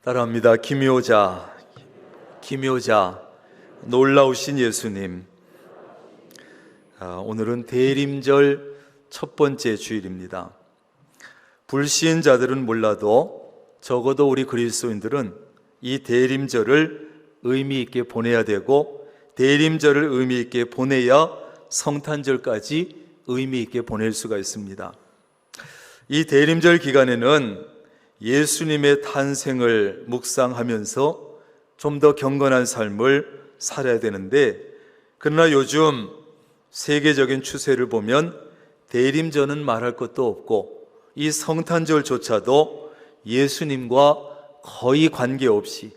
따라합니다. 기묘자, 기묘자, 놀라우신 예수님. 오늘은 대림절 첫 번째 주일입니다. 불신자들은 몰라도 적어도 우리 그리스도인들은 이 대림절을 의미 있게 보내야 되고, 대림절을 의미 있게 보내야 성탄절까지 의미 있게 보낼 수가 있습니다. 이 대림절 기간에는 예수님의 탄생을 묵상하면서 좀 더 경건한 삶을 살아야 되는데, 그러나 요즘 세계적인 추세를 보면 대림절은 말할 것도 없고 이 성탄절조차도 예수님과 거의 관계없이,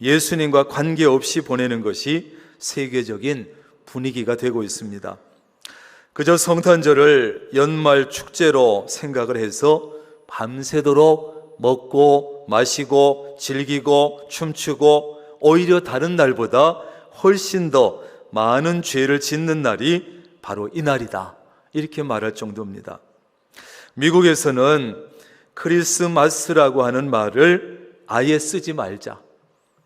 예수님과 관계없이 보내는 것이 세계적인 분위기가 되고 있습니다. 그저 성탄절을 연말 축제로 생각을 해서 밤새도록 먹고 마시고 즐기고 춤추고, 오히려 다른 날보다 훨씬 더 많은 죄를 짓는 날이 바로 이 날이다, 이렇게 말할 정도입니다. 미국에서는 크리스마스라고 하는 말을 아예 쓰지 말자,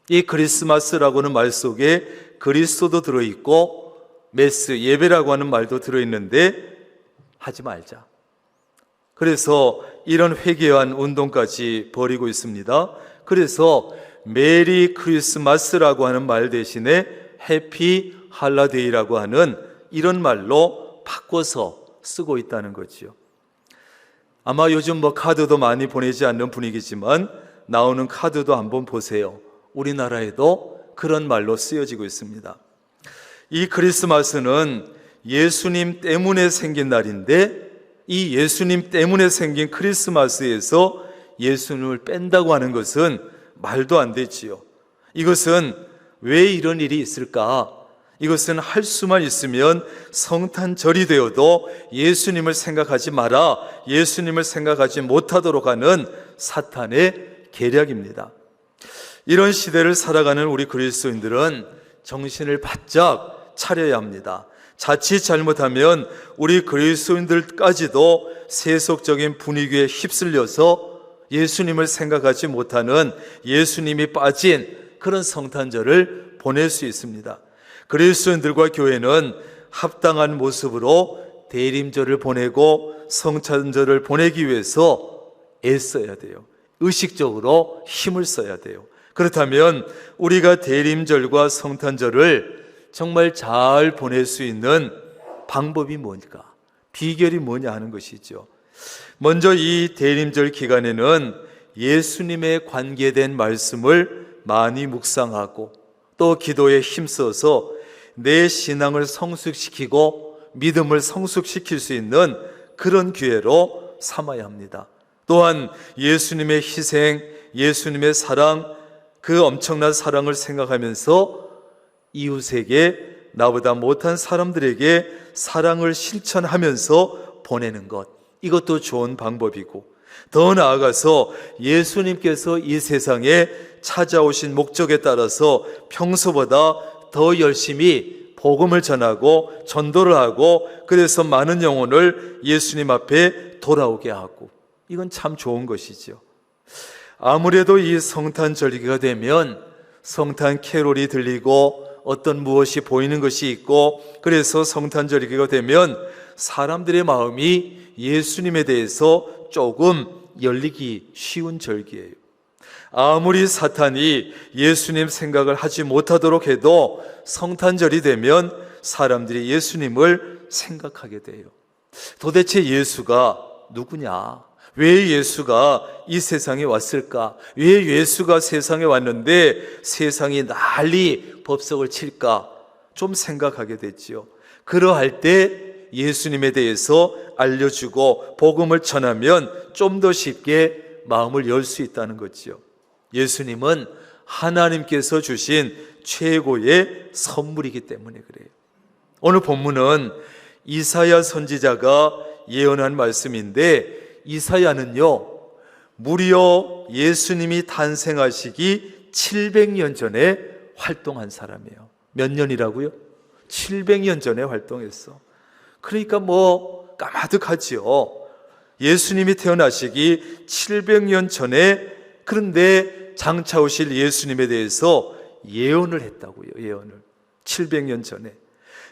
이 크리스마스라고 하는 말 속에 그리스도도 들어있고 메스, 예배라고 하는 말도 들어있는데 하지 말자. 그래서 이런 회개한 운동까지 벌이고 있습니다. 그래서 메리 크리스마스라고 하는 말 대신에 해피 할라데이라고 하는 이런 말로 바꿔서 쓰고 있다는 거죠. 아마 요즘 카드도 많이 보내지 않는 분위기지만 나오는 카드도 한번 보세요. 우리나라에도 그런 말로 쓰여지고 있습니다. 이 크리스마스는 예수님 때문에 생긴 날인데, 이 예수님 때문에 생긴 크리스마스에서 예수님을 뺀다고 하는 것은 말도 안 되지요. 이것은 왜 이런 일이 있을까? 이것은 할 수만 있으면 성탄절이 되어도 예수님을 생각하지 마라, 예수님을 생각하지 못하도록 하는 사탄의 계략입니다. 이런 시대를 살아가는 우리 그리스도인들은 정신을 바짝 차려야 합니다. 자칫 잘못하면 우리 그리스도인들까지도 세속적인 분위기에 휩쓸려서 예수님을 생각하지 못하는, 예수님이 빠진 그런 성탄절을 보낼 수 있습니다. 그리스도인들과 교회는 합당한 모습으로 대림절을 보내고 성탄절을 보내기 위해서 애써야 돼요. 의식적으로 힘을 써야 돼요. 그렇다면 우리가 대림절과 성탄절을 정말 잘 보낼 수 있는 방법이 뭘까? 비결이 뭐냐 하는 것이죠. 먼저 이 대림절 기간에는 예수님에 관계된 말씀을 많이 묵상하고 또 기도에 힘써서 내 신앙을 성숙시키고 믿음을 성숙시킬 수 있는 그런 기회로 삼아야 합니다. 또한 예수님의 희생, 예수님의 사랑, 그 엄청난 사랑을 생각하면서 이웃에게, 나보다 못한 사람들에게 사랑을 실천하면서 보내는 것, 이것도 좋은 방법이고, 더 나아가서 예수님께서 이 세상에 찾아오신 목적에 따라서 평소보다 더 열심히 복음을 전하고 전도를 하고, 그래서 많은 영혼을 예수님 앞에 돌아오게 하고, 이건 참 좋은 것이죠. 아무래도 이 성탄절기가 되면 성탄 캐롤이 들리고 어떤 무엇이 보이는 것이 있고, 그래서 성탄절기가 되면 사람들의 마음이 예수님에 대해서 조금 열리기 쉬운 절기예요. 아무리 사탄이 예수님 생각을 하지 못하도록 해도 성탄절이 되면 사람들이 예수님을 생각하게 돼요. 도대체 예수가 누구냐? 왜 예수가 이 세상에 왔을까? 왜 예수가 세상에 왔는데 세상이 난리 법석을 칠까? 좀 생각하게 됐지요. 그러할 때 예수님에 대해서 알려주고 복음을 전하면 좀 더 쉽게 마음을 열 수 있다는 거지요. 예수님은 하나님께서 주신 최고의 선물이기 때문에 그래요. 오늘 본문은 이사야 선지자가 예언한 말씀인데, 이사야는요, 무려 예수님이 탄생하시기 700년 전에 활동한 사람이에요. 몇 년이라고요? 700년 전에 활동했어. 그러니까 까마득하지요. 예수님이 태어나시기 700년 전에, 그런데 장차 오실 예수님에 대해서 예언을 했다고요. 예언을 700년 전에.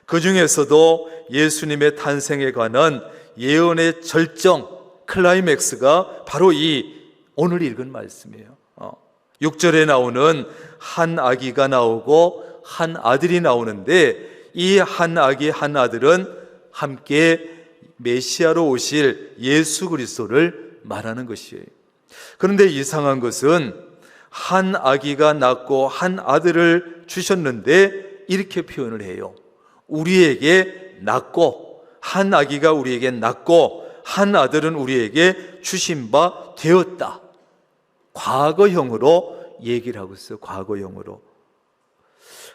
그 중에서도 예수님의 탄생에 관한 예언의 절정, 클라이맥스가 바로 이 오늘 읽은 말씀이에요. 6절에 나오는 한 아기가 나오고 한 아들이 나오는데, 이 한 아기 한 아들은 함께 메시아로 오실 예수 그리스도를 말하는 것이에요. 그런데 이상한 것은 한 아기가 낳고 한 아들을 주셨는데 이렇게 표현을 해요. 우리에게 낳고, 한 아기가 우리에게 낳고 한 아들은 우리에게 주신 바 되었다. 과거형으로 얘기를 하고 있어요. 과거형으로.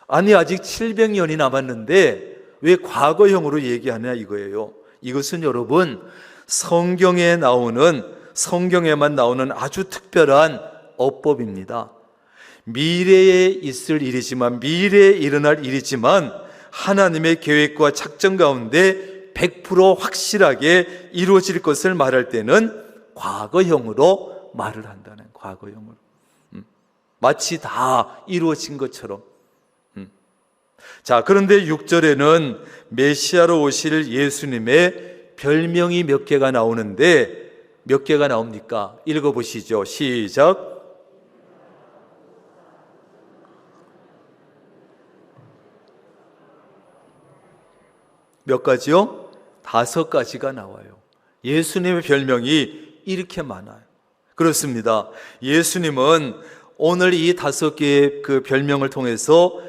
아니, 아직 700년이 남았는데 왜 과거형으로 얘기하냐 이거예요. 이것은 여러분, 성경에만 나오는 아주 특별한 어법입니다. 미래에 있을 일이지만, 미래에 일어날 일이지만 하나님의 계획과 작정 가운데 100% 확실하게 이루어질 것을 말할 때는 과거형으로 말을 한다는, 과거형으로. 마치 다 이루어진 것처럼. 자, 그런데 6절에는 메시아로 오실 예수님의 별명이 몇 개가 나오는데, 몇 개가 나옵니까? 읽어보시죠. 시작. 몇 가지요? 5가지가 나와요. 예수님의 별명이 이렇게 많아요. 그렇습니다. 예수님은 오늘 이 5개의 그 별명을 통해서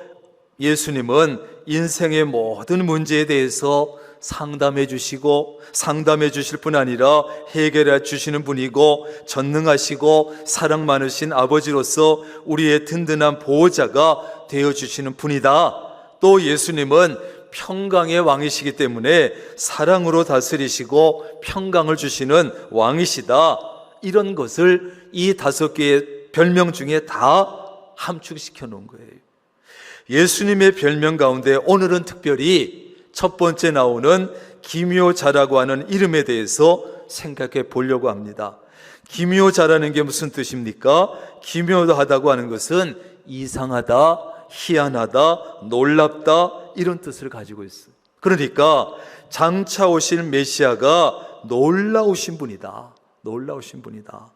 예수님은 인생의 모든 문제에 대해서 상담해 주시고, 상담해 주실 뿐 아니라 해결해 주시는 분이고, 전능하시고 사랑 많으신 아버지로서 우리의 든든한 보호자가 되어 주시는 분이다. 또 예수님은 평강의 왕이시기 때문에 사랑으로 다스리시고 평강을 주시는 왕이시다. 이런 것을 이 5개의 별명 중에 다 함축시켜 놓은 거예요. 예수님의 별명 가운데 오늘은 특별히 첫 번째 나오는 기묘자라고 하는 이름에 대해서 생각해 보려고 합니다. 기묘자라는 게 무슨 뜻입니까? 기묘하다고 하는 것은 이상하다, 희한하다, 놀랍다, 이런 뜻을 가지고 있어요. 그러니까 장차 오실 메시아가 놀라우신 분이다. 놀라우신 분이다.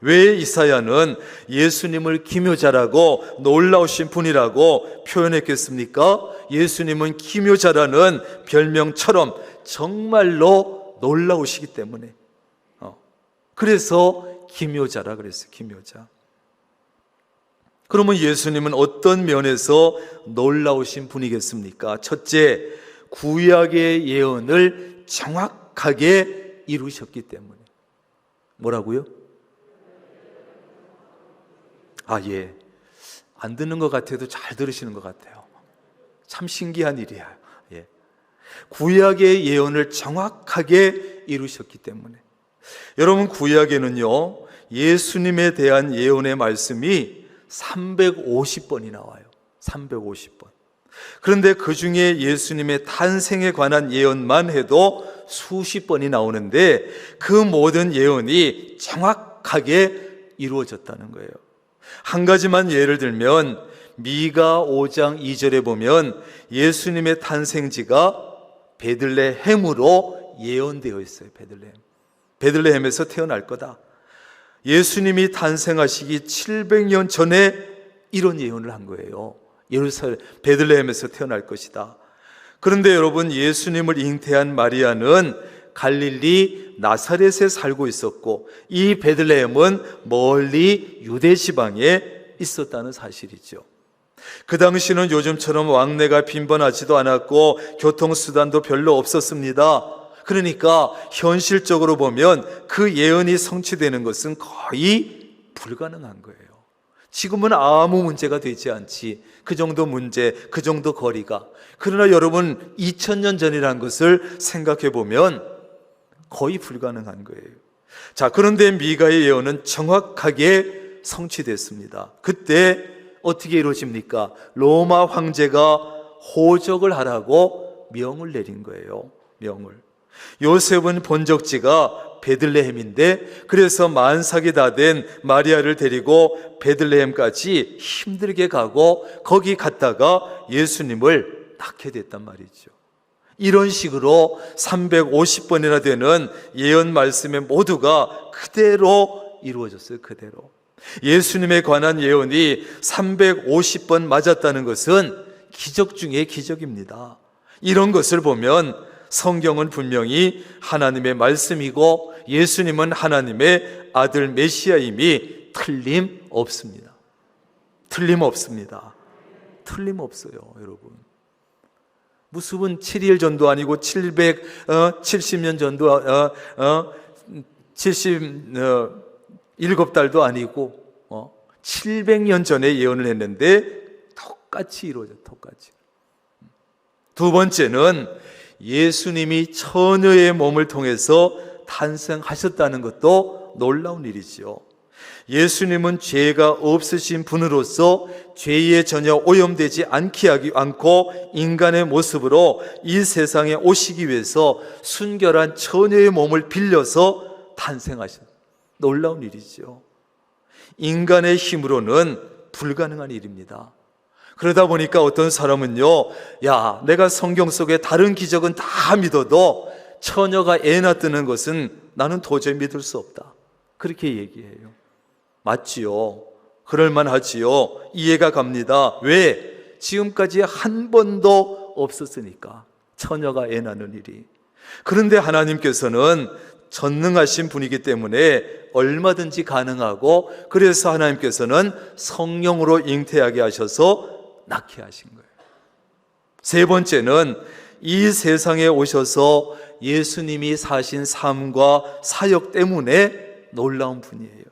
왜 이사야는 예수님을 기묘자라고 놀라우신 분이라고 표현했겠습니까? 예수님은 기묘자라는 별명처럼 정말로 놀라우시기 때문에. 그래서 기묘자라 그랬어요. 기묘자. 그러면 예수님은 어떤 면에서 놀라우신 분이겠습니까? 첫째, 구약의 예언을 정확하게 이루셨기 때문에. 뭐라고요? 예. 안 듣는 것 같아도 잘 들으시는 것 같아요. 참 신기한 일이야. 예. 구약의 예언을 정확하게 이루셨기 때문에. 여러분, 구약에는요, 예수님에 대한 예언의 말씀이 350번이 나와요. 350번. 그런데 그 중에 예수님의 탄생에 관한 예언만 해도 수십 번이 나오는데 그 모든 예언이 정확하게 이루어졌다는 거예요. 한 가지만 예를 들면 미가 5장 2절에 보면 예수님의 탄생지가 베들레헴으로 예언되어 있어요. 베들레헴에서 태어날 거다. 예수님이 탄생하시기 700년 전에 이런 예언을 한 거예요. 예루살렘 베들레헴에서 태어날 것이다. 그런데 여러분, 예수님을 잉태한 마리아는 갈릴리 나사렛에 살고 있었고 이 베들레헴은 멀리 유대 지방에 있었다는 사실이죠. 그 당시는 요즘처럼 왕래가 빈번하지도 않았고 교통수단도 별로 없었습니다. 그러니까 현실적으로 보면 그 예언이 성취되는 것은 거의 불가능한 거예요. 지금은 아무 문제가 되지 않지. 그 정도 문제, 그 정도 거리가. 그러나 여러분, 2000년 전이라는 것을 생각해 보면 거의 불가능한 거예요. 자, 그런데 미가의 예언은 정확하게 성취됐습니다. 그때 어떻게 이루어집니까? 로마 황제가 호적을 하라고 명을 내린 거예요. 명을. 요셉은 본적지가 베들레헴인데, 그래서 만삭이 다 된 마리아를 데리고 베들레헴까지 힘들게 가고 거기 갔다가 예수님을 낳게 됐단 말이죠. 이런 식으로 350번이나 되는 예언 말씀의 모두가 그대로 이루어졌어요. 그대로. 예수님에 관한 예언이 350번 맞았다는 것은 기적 중에 기적입니다. 이런 것을 보면 성경은 분명히 하나님의 말씀이고 예수님은 하나님의 아들 메시아임이 틀림없습니다. 틀림없습니다. 틀림없어요, 여러분. 무슨 7일 전도 아니고 770년 전도 77달도 아니고 700년 전에 예언을 했는데 똑같이 이루어져. 똑같이. 두 번째는 예수님이 처녀의 몸을 통해서 탄생하셨다는 것도 놀라운 일이죠. 예수님은 죄가 없으신 분으로서 죄에 전혀 오염되지 않고 인간의 모습으로 이 세상에 오시기 위해서 순결한 처녀의 몸을 빌려서 탄생하셨다. 놀라운 일이죠. 인간의 힘으로는 불가능한 일입니다. 그러다 보니까 어떤 사람은요, 야, 내가 성경 속에 다른 기적은 다 믿어도 처녀가 애 낳는 것은 나는 도저히 믿을 수 없다. 그렇게 얘기해요. 맞지요. 그럴만하지요. 이해가 갑니다. 왜? 지금까지 한 번도 없었으니까. 처녀가 애 낳는 일이. 그런데 하나님께서는 전능하신 분이기 때문에 얼마든지 가능하고, 그래서 하나님께서는 성령으로 잉태하게 하셔서 낳게 하신 거예요. 세 번째는 이 세상에 오셔서 예수님이 사신 삶과 사역 때문에 놀라운 분이에요.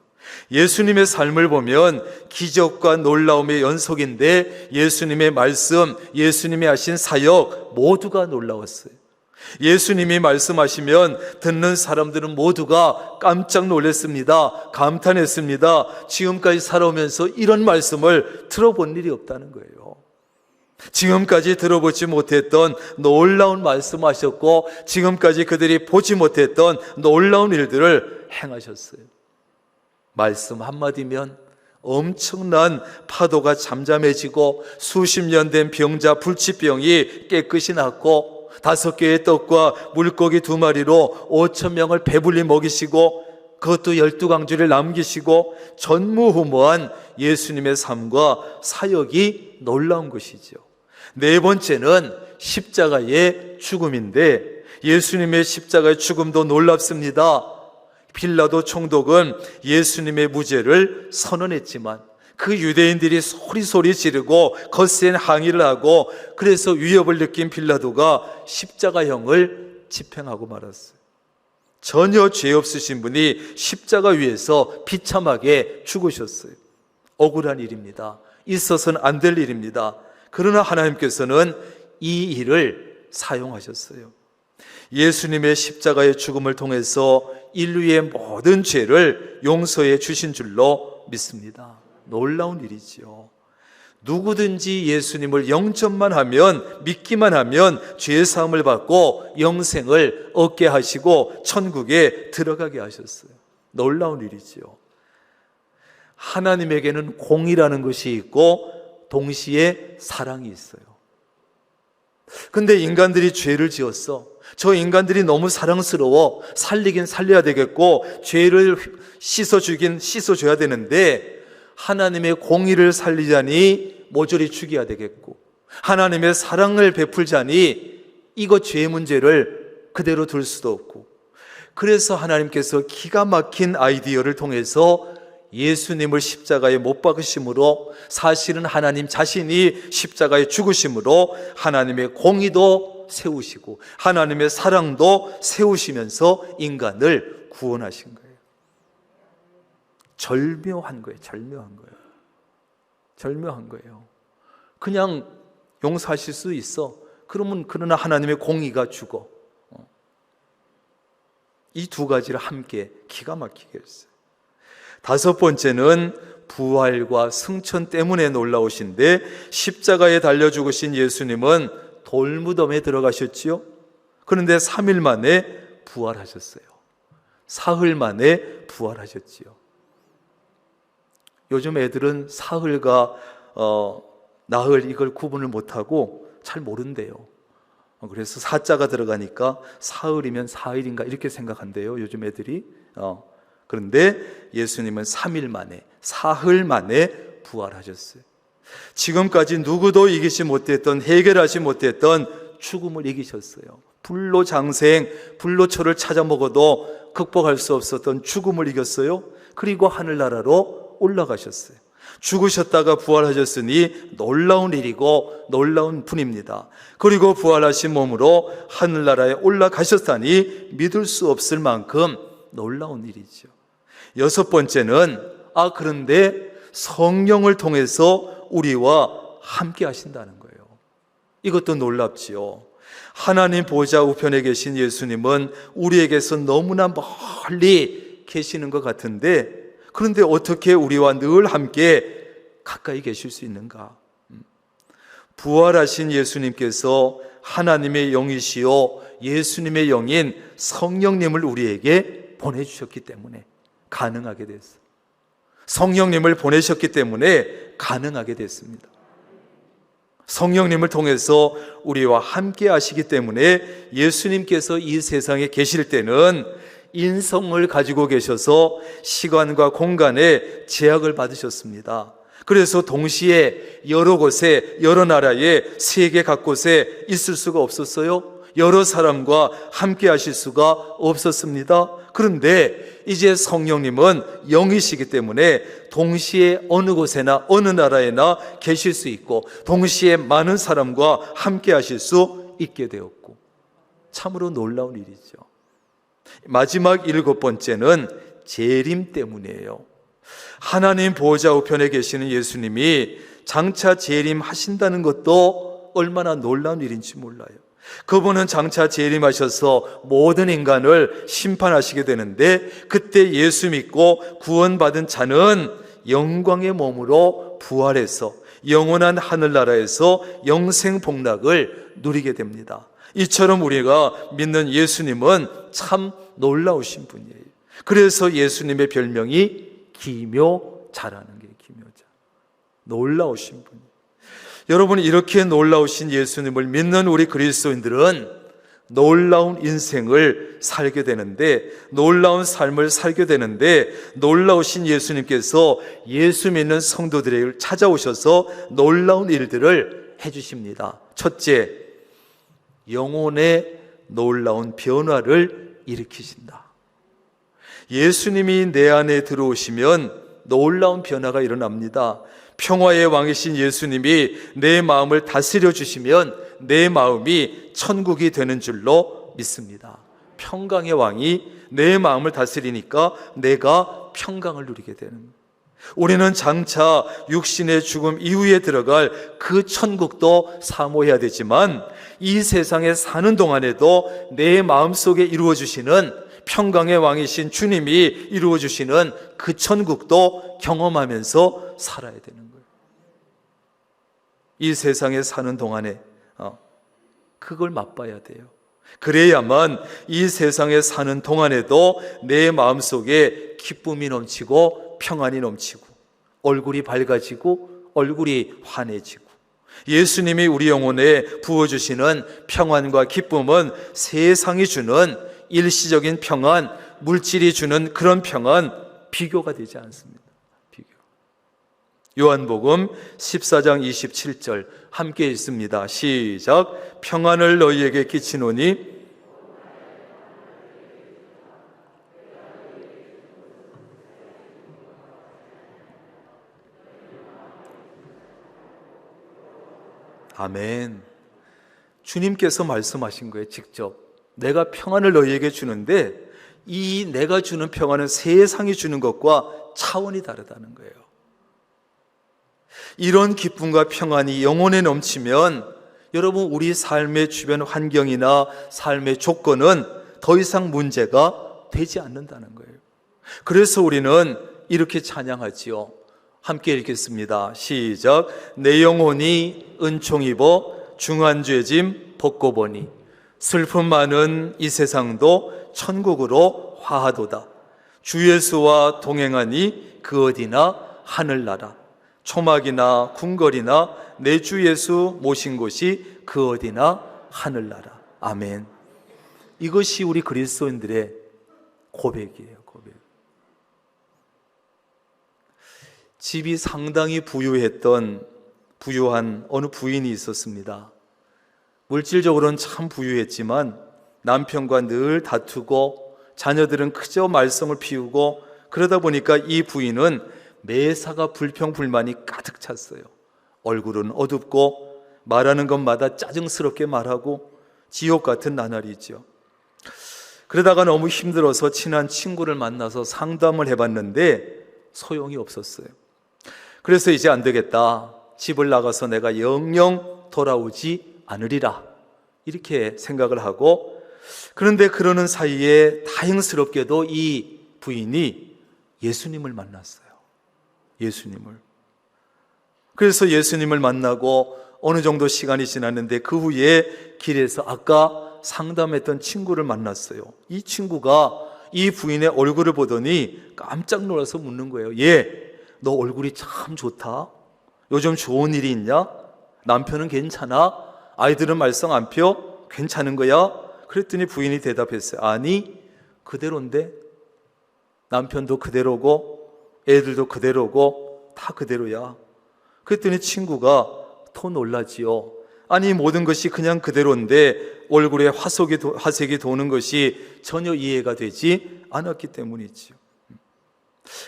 예수님의 삶을 보면 기적과 놀라움의 연속인데 예수님의 말씀, 예수님이 하신 사역 모두가 놀라웠어요. 예수님이 말씀하시면 듣는 사람들은 모두가 깜짝 놀랐습니다. 감탄했습니다. 지금까지 살아오면서 이런 말씀을 들어본 일이 없다는 거예요. 지금까지 들어보지 못했던 놀라운 말씀하셨고 지금까지 그들이 보지 못했던 놀라운 일들을 행하셨어요. 말씀 한마디면 엄청난 파도가 잠잠해지고 수십 년 된 병자 불치병이 깨끗이 낫고 5개의 떡과 물고기 2마리로 5,000명을 배불리 먹이시고 그것도 12강주를 남기시고 전무후무한 예수님의 삶과 사역이 놀라운 것이죠. 네 번째는 십자가의 죽음인데 예수님의 십자가의 죽음도 놀랍습니다. 빌라도 총독은 예수님의 무죄를 선언했지만 그 유대인들이 소리소리 지르고 거센 항의를 하고 그래서 위협을 느낀 빌라도가 십자가형을 집행하고 말았어요. 전혀 죄 없으신 분이 십자가 위에서 비참하게 죽으셨어요. 억울한 일입니다. 있어서는 안 될 일입니다. 그러나 하나님께서는 이 일을 사용하셨어요. 예수님의 십자가의 죽음을 통해서 인류의 모든 죄를 용서해 주신 줄로 믿습니다. 놀라운 일이지요. 누구든지 예수님을 영접만 하면, 믿기만 하면 죄 사함을 받고 영생을 얻게 하시고 천국에 들어가게 하셨어요. 놀라운 일이지요. 하나님에게는 공의라는 것이 있고 동시에 사랑이 있어요. 근데 인간들이 죄를 지었어. 저 인간들이 너무 사랑스러워. 살리긴 살려야 되겠고 죄를 씻어주긴 씻어줘야 되는데 하나님의 공의를 살리자니 모조리 죽여야 되겠고 하나님의 사랑을 베풀자니 이거 죄 문제를 그대로 둘 수도 없고 그래서 하나님께서 기가 막힌 아이디어를 통해서 예수님을 십자가에 못 박으심으로 사실은 하나님 자신이 십자가에 죽으심으로 하나님의 공의도 세우시고 하나님의 사랑도 세우시면서 인간을 구원하신 거예요. 절묘한 거예요. 절묘한 거예요. 절묘한 거예요. 그냥 용서하실 수 있어. 그러나 하나님의 공의가 죽어. 이 두 가지를 함께 기가 막히게 했어요. 다섯 번째는 부활과 승천 때문에 놀라우신데 십자가에 달려 죽으신 예수님은 돌무덤에 들어가셨지요. 그런데 3일 만에 부활하셨어요. 사흘 만에 부활하셨지요. 요즘 애들은 사흘과 나흘 이걸 구분을 못하고 잘 모른대요. 그래서 사자가 들어가니까 사흘이면 사일인가 이렇게 생각한대요, 요즘 애들이. 그런데 예수님은 3일 만에, 사흘 만에 부활하셨어요. 지금까지 누구도 이기지 못했던, 해결하지 못했던 죽음을 이기셨어요. 불로 장생, 불로초를 찾아 먹어도 극복할 수 없었던 죽음을 이겼어요. 그리고 하늘나라로 올라가셨어요. 죽으셨다가 부활하셨으니 놀라운 일이고 놀라운 분입니다. 그리고 부활하신 몸으로 하늘나라에 올라가셨다니 믿을 수 없을 만큼 놀라운 일이죠. 여섯 번째는 그런데 성령을 통해서 우리와 함께 하신다는 거예요. 이것도 놀랍지요. 하나님 보좌 우편에 계신 예수님은 우리에게서 너무나 멀리 계시는 것 같은데, 그런데 어떻게 우리와 늘 함께 가까이 계실 수 있는가? 부활하신 예수님께서 하나님의 영이시요 예수님의 영인 성령님을 우리에게 보내주셨기 때문에 가능하게 됐어요. 성령님을 보내셨기 때문에 가능하게 됐습니다. 성령님을 통해서 우리와 함께 하시기 때문에 예수님께서 이 세상에 계실 때는 인성을 가지고 계셔서 시간과 공간에 제약을 받으셨습니다. 그래서 동시에 여러 곳에, 여러 나라에, 세계 각곳에 있을 수가 없었어요. 여러 사람과 함께 하실 수가 없었습니다. 그런데 이제 성령님은 영이시기 때문에 동시에 어느 곳에나 어느 나라에나 계실 수 있고 동시에 많은 사람과 함께 하실 수 있게 되었고, 참으로 놀라운 일이죠. 마지막 일곱 번째는 재림 때문이에요. 하나님 보좌 우편에 계시는 예수님이 장차 재림하신다는 것도 얼마나 놀라운 일인지 몰라요. 그분은 장차 재림하셔서 모든 인간을 심판하시게 되는데, 그때 예수 믿고 구원받은 자는 영광의 몸으로 부활해서 영원한 하늘나라에서 영생 복락을 누리게 됩니다. 이처럼 우리가 믿는 예수님은 참 놀라우신 분이에요. 그래서 예수님의 별명이 기묘자라는 게 기묘자. 놀라우신 분. 여러분, 이렇게 놀라우신 예수님을 믿는 우리 그리스도인들은 놀라운 인생을 살게 되는데, 놀라운 삶을 살게 되는데, 놀라우신 예수님께서 예수 믿는 성도들에게 찾아오셔서 놀라운 일들을 해주십니다. 첫째, 영혼의 놀라운 변화를 일으키신다. 예수님이 내 안에 들어오시면 놀라운 변화가 일어납니다. 평화의 왕이신 예수님이 내 마음을 다스려 주시면 내 마음이 천국이 되는 줄로 믿습니다. 평강의 왕이 내 마음을 다스리니까 내가 평강을 누리게 되는 거예요. 우리는 장차 육신의 죽음 이후에 들어갈 그 천국도 사모해야 되지만, 이 세상에 사는 동안에도 내 마음속에 이루어주시는 평강의 왕이신 주님이 이루어주시는 그 천국도 경험하면서 살아야 되는 거예요. 이 세상에 사는 동안에 그걸 맛봐야 돼요. 그래야만 이 세상에 사는 동안에도 내 마음속에 기쁨이 넘치고 평안이 넘치고 얼굴이 밝아지고 얼굴이 환해지고, 예수님이 우리 영혼에 부어주시는 평안과 기쁨은 세상이 주는 일시적인 평안, 물질이 주는 그런 평안 비교가 되지 않습니다. 비교. 요한복음 14장 27절 함께 읽습니다. 시작. 평안을 너희에게 끼치노니 아멘. 주님께서 말씀하신 거예요. 직접 내가 평안을 너희에게 주는데, 이 내가 주는 평안은 세상이 주는 것과 차원이 다르다는 거예요. 이런 기쁨과 평안이 영혼에 넘치면 여러분, 우리 삶의 주변 환경이나 삶의 조건은 더 이상 문제가 되지 않는다는 거예요. 그래서 우리는 이렇게 찬양하지요. 함께 읽겠습니다. 시작. 내 영혼이 은총 입어 중한 죄짐 벗고 보니 슬픔 많은 이 세상도 천국으로 화하도다. 주 예수와 동행하니 그 어디나 하늘나라. 초막이나 궁궐이나 내 주 예수 모신 곳이 그 어디나 하늘나라. 아멘. 이것이 우리 그리스도인들의 고백이에요. 고백. 집이 상당히 부유한 어느 부인이 있었습니다. 물질적으로는 참 부유했지만 남편과 늘 다투고 자녀들은 그저 말썽을 피우고, 그러다 보니까 이 부인은 매사가 불평불만이 가득 찼어요. 얼굴은 어둡고 말하는 것마다 짜증스럽게 말하고 지옥 같은 나날이죠. 그러다가 너무 힘들어서 친한 친구를 만나서 상담을 해봤는데 소용이 없었어요. 그래서 이제 안 되겠다, 집을 나가서 내가 영영 돌아오지 않으리라, 이렇게 생각을 하고, 그런데 그러는 사이에 다행스럽게도 이 부인이 예수님을 만났어요. 예수님을. 그래서 예수님을 만나고 어느 정도 시간이 지났는데 그 후에 길에서 아까 상담했던 친구를 만났어요. 이 친구가 이 부인의 얼굴을 보더니 깜짝 놀라서 묻는 거예요. 얘, 너 얼굴이 참 좋다. 요즘 좋은 일이 있냐? 남편은 괜찮아? 아이들은 말썽 안 펴? 괜찮은 거야? 그랬더니 부인이 대답했어요. 아니, 그대로인데. 남편도 그대로고 애들도 그대로고 다 그대로야. 그랬더니 친구가 더 놀라지요. 아니, 모든 것이 그냥 그대로인데 얼굴에 화색이 도는 것이 전혀 이해가 되지 않았기 때문이지요.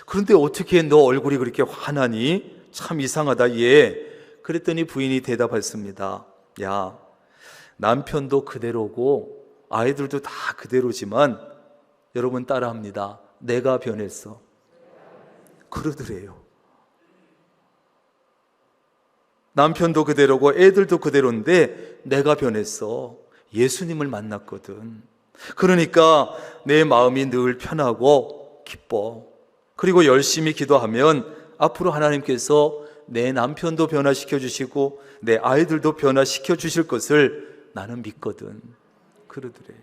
그런데 어떻게 너 얼굴이 그렇게 환하니? 참 이상하다 얘. 그랬더니 부인이 대답했습니다. 야, 남편도 그대로고 아이들도 다 그대로지만 여러분 따라합니다. 내가 변했어. 그러더래요. 남편도 그대로고 애들도 그대로인데 내가 변했어. 예수님을 만났거든. 그러니까 내 마음이 늘 편하고 기뻐. 그리고 열심히 기도하면 앞으로 하나님께서 내 남편도 변화시켜 주시고 내 아이들도 변화시켜 주실 것을 나는 믿거든. 그러더래요.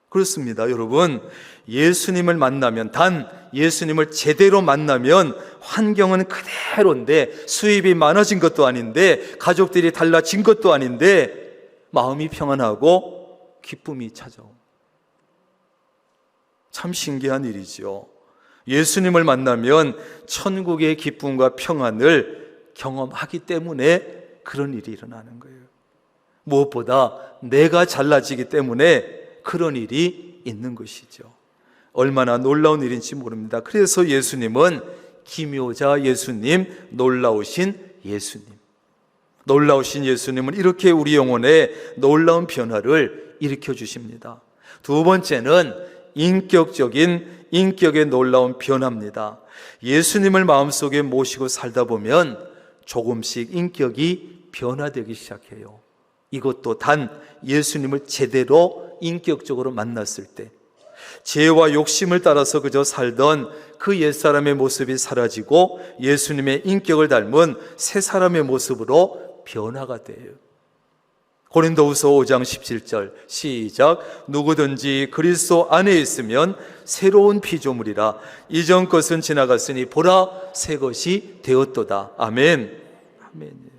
그렇습니다. 여러분, 예수님을 만나면, 단 예수님을 제대로 만나면 환경은 그대로인데, 수입이 많아진 것도 아닌데, 가족들이 달라진 것도 아닌데 마음이 평안하고 기쁨이 찾아오. 참 신기한 일이죠. 예수님을 만나면 천국의 기쁨과 평안을 경험하기 때문에 그런 일이 일어나는 거예요. 무엇보다 내가 잘나지기 때문에 그런 일이 있는 것이죠. 얼마나 놀라운 일인지 모릅니다. 그래서 예수님은 기묘자 예수님, 놀라우신 예수님. 놀라우신 예수님은 이렇게 우리 영혼에 놀라운 변화를 일으켜 주십니다. 두 번째는 인격의 놀라운 변화입니다. 예수님을 마음속에 모시고 살다 보면 조금씩 인격이 변화되기 시작해요. 이것도 단 예수님을 제대로 인격적으로 만났을 때, 죄와 욕심을 따라서 그저 살던 그 옛사람의 모습이 사라지고 예수님의 인격을 닮은 새 사람의 모습으로 변화가 돼요. 고린도후서 5장 17절 시작. 누구든지 그리스도 안에 있으면 새로운 피조물이라. 이전 것은 지나갔으니 보라 새 것이 되었도다. 아멘. 아멘.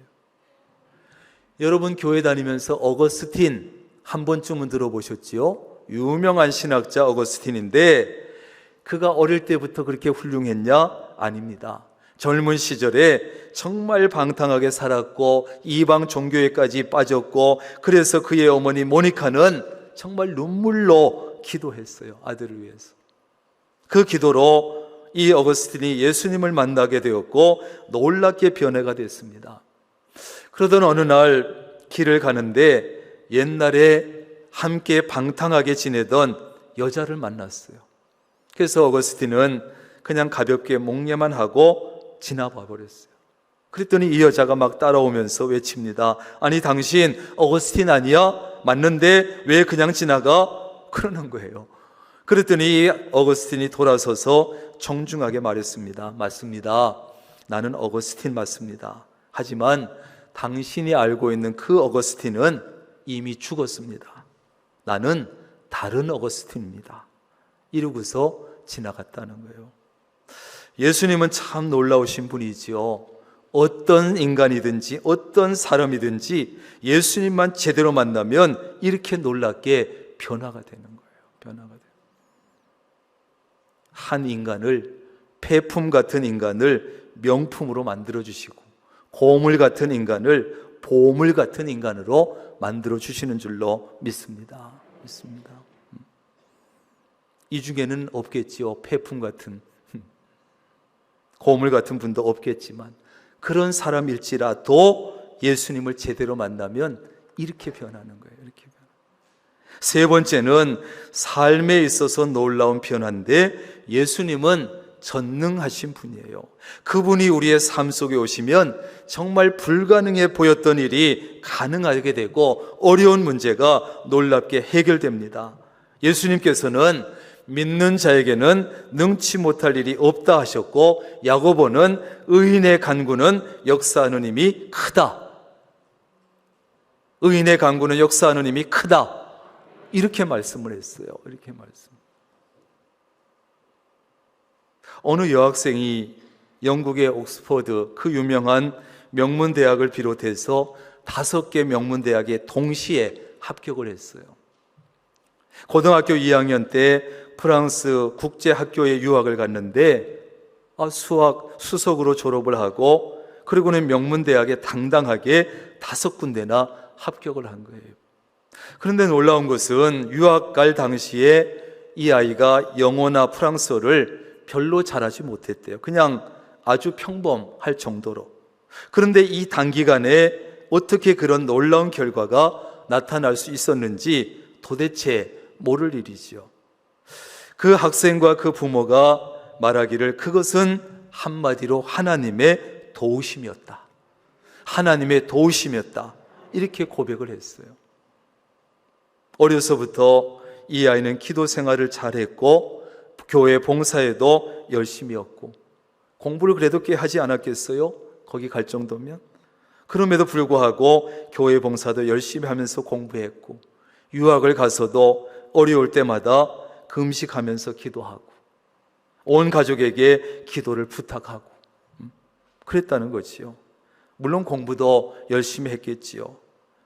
여러분, 교회 다니면서 어거스틴 한 번쯤은 들어보셨지요? 유명한 신학자 어거스틴인데 그가 어릴 때부터 그렇게 훌륭했냐? 아닙니다. 젊은 시절에 정말 방탕하게 살았고 이방 종교에까지 빠졌고, 그래서 그의 어머니 모니카는 정말 눈물로 기도했어요. 아들을 위해서. 그 기도로 이 어거스틴이 예수님을 만나게 되었고 놀랍게 변화가 됐습니다. 그러던 어느 날 길을 가는데 옛날에 함께 방탕하게 지내던 여자를 만났어요. 그래서 어거스틴은 그냥 가볍게 목례만 하고 지나봐 버렸어요. 그랬더니 이 여자가 막 따라오면서 외칩니다. 아니, 당신 어거스틴 아니야? 맞는데 왜 그냥 지나가? 그러는 거예요. 그랬더니 어거스틴이 돌아서서 정중하게 말했습니다. 맞습니다. 나는 어거스틴 맞습니다. 하지만 당신이 알고 있는 그 어거스틴은 이미 죽었습니다. 나는 다른 어거스틴입니다. 이러고서 지나갔다는 거예요. 예수님은 참 놀라우신 분이지요. 어떤 인간이든지 어떤 사람이든지 예수님만 제대로 만나면 이렇게 놀랍게 변화가 되는 거예요. 변화가 돼요. 한 인간을, 폐품 같은 인간을 명품으로 만들어주시고 고물 같은 인간을 보물 같은 인간으로 만들어주시는 줄로 믿습니다. 이 중에는 없겠지요. 폐품 같은, 고물 같은 분도 없겠지만 그런 사람일지라도 예수님을 제대로 만나면 이렇게 변하는 거예요. 이렇게 변화. 세 번째는 삶에 있어서 놀라운 변화인데, 예수님은 전능하신 분이에요. 그분이 우리의 삶 속에 오시면 정말 불가능해 보였던 일이 가능하게 되고 어려운 문제가 놀랍게 해결됩니다. 예수님께서는 믿는 자에게는 능치 못할 일이 없다 하셨고, 야고보는 의인의 간구는 역사하는 힘이 크다. 의인의 간구는 역사하는 힘이 크다. 이렇게 말씀을 했어요. 이렇게 말씀. 어느 여학생이 영국의 옥스퍼드, 그 유명한 명문대학을 비롯해서 5개 명문대학에 동시에 합격을 했어요. 고등학교 2학년 때 프랑스 국제학교에 유학을 갔는데 수학 수석으로 졸업을 하고, 그리고는 명문대학에 당당하게 5군데나 합격을 한 거예요. 그런데 놀라운 것은 유학 갈 당시에 이 아이가 영어나 프랑스어를 별로 잘하지 못했대요. 그냥 아주 평범할 정도로. 그런데 이 단기간에 어떻게 그런 놀라운 결과가 나타날 수 있었는지 도대체 모를 일이지요. 그 학생과 그 부모가 말하기를 그것은 한마디로 하나님의 도우심이었다. 하나님의 도우심이었다. 이렇게 고백을 했어요. 어려서부터 이 아이는 기도 생활을 잘했고 교회 봉사에도 열심히 했고, 공부를 그래도 꽤 하지 않았겠어요? 거기 갈 정도면? 그럼에도 불구하고 교회 봉사도 열심히 하면서 공부했고, 유학을 가서도 어려울 때마다 금식하면서 기도하고 온 가족에게 기도를 부탁하고 그랬다는 거지요. 물론 공부도 열심히 했겠지요.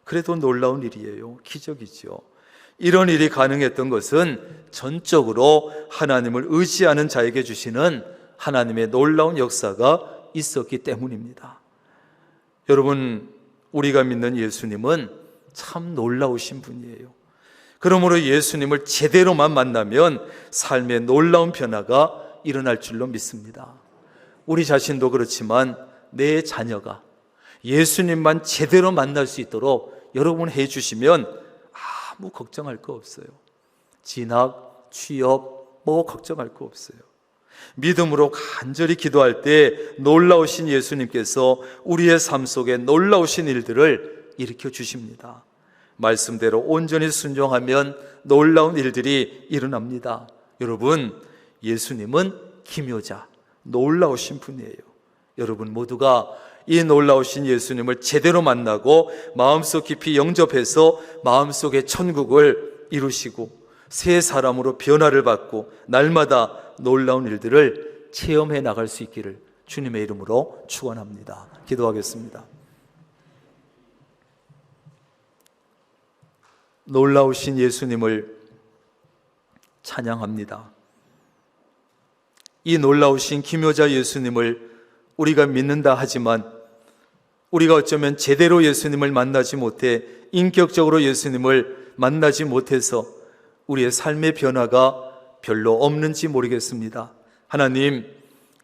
그래도 놀라운 일이에요. 기적이지요. 이런 일이 가능했던 것은 전적으로 하나님을 의지하는 자에게 주시는 하나님의 놀라운 역사가 있었기 때문입니다. 여러분, 우리가 믿는 예수님은 참 놀라우신 분이에요. 그러므로 예수님을 제대로만 만나면 삶의 놀라운 변화가 일어날 줄로 믿습니다. 우리 자신도 그렇지만 내 자녀가 예수님만 제대로 만날 수 있도록 여러분 해주시면 아무 걱정할 거 없어요. 진학, 취업 뭐 걱정할 거 없어요. 믿음으로 간절히 기도할 때 놀라우신 예수님께서 우리의 삶 속에 놀라우신 일들을 일으켜 주십니다. 말씀대로 온전히 순종하면 놀라운 일들이 일어납니다. 여러분, 예수님은 기묘자, 놀라우신 분이에요. 여러분 모두가 이 놀라우신 예수님을 제대로 만나고 마음속 깊이 영접해서 마음속에 천국을 이루시고 새 사람으로 변화를 받고 날마다 놀라운 일들을 체험해 나갈 수 있기를 주님의 이름으로 축원합니다. 기도하겠습니다. 놀라우신 예수님을 찬양합니다. 이 놀라우신 기묘자 예수님을 우리가 믿는다 하지만 우리가 어쩌면 제대로 예수님을 만나지 못해 인격적으로 예수님을 만나지 못해서 우리의 삶의 변화가 별로 없는지 모르겠습니다. 하나님,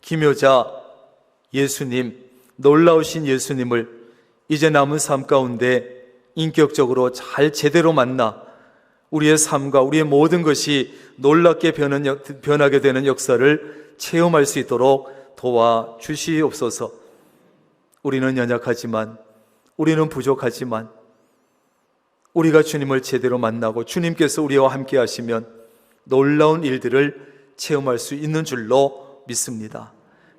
기묘자 예수님, 놀라우신 예수님을 이제 남은 삶 가운데 인격적으로 잘 제대로 만나 우리의 삶과 우리의 모든 것이 놀랍게 변하게 되는 역사를 체험할 수 있도록 도와주시옵소서. 우리는 연약하지만, 우리는 부족하지만 우리가 주님을 제대로 만나고 주님께서 우리와 함께 하시면 놀라운 일들을 체험할 수 있는 줄로 믿습니다.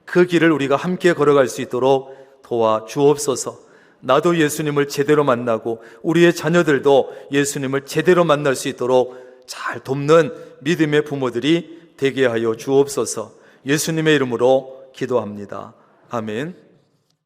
그 길을 우리가 함께 걸어갈 수 있도록 도와주옵소서. 나도 예수님을 제대로 만나고 우리의 자녀들도 예수님을 제대로 만날 수 있도록 잘 돕는 믿음의 부모들이 되게 하여 주옵소서. 예수님의 이름으로 기도합니다. 아멘.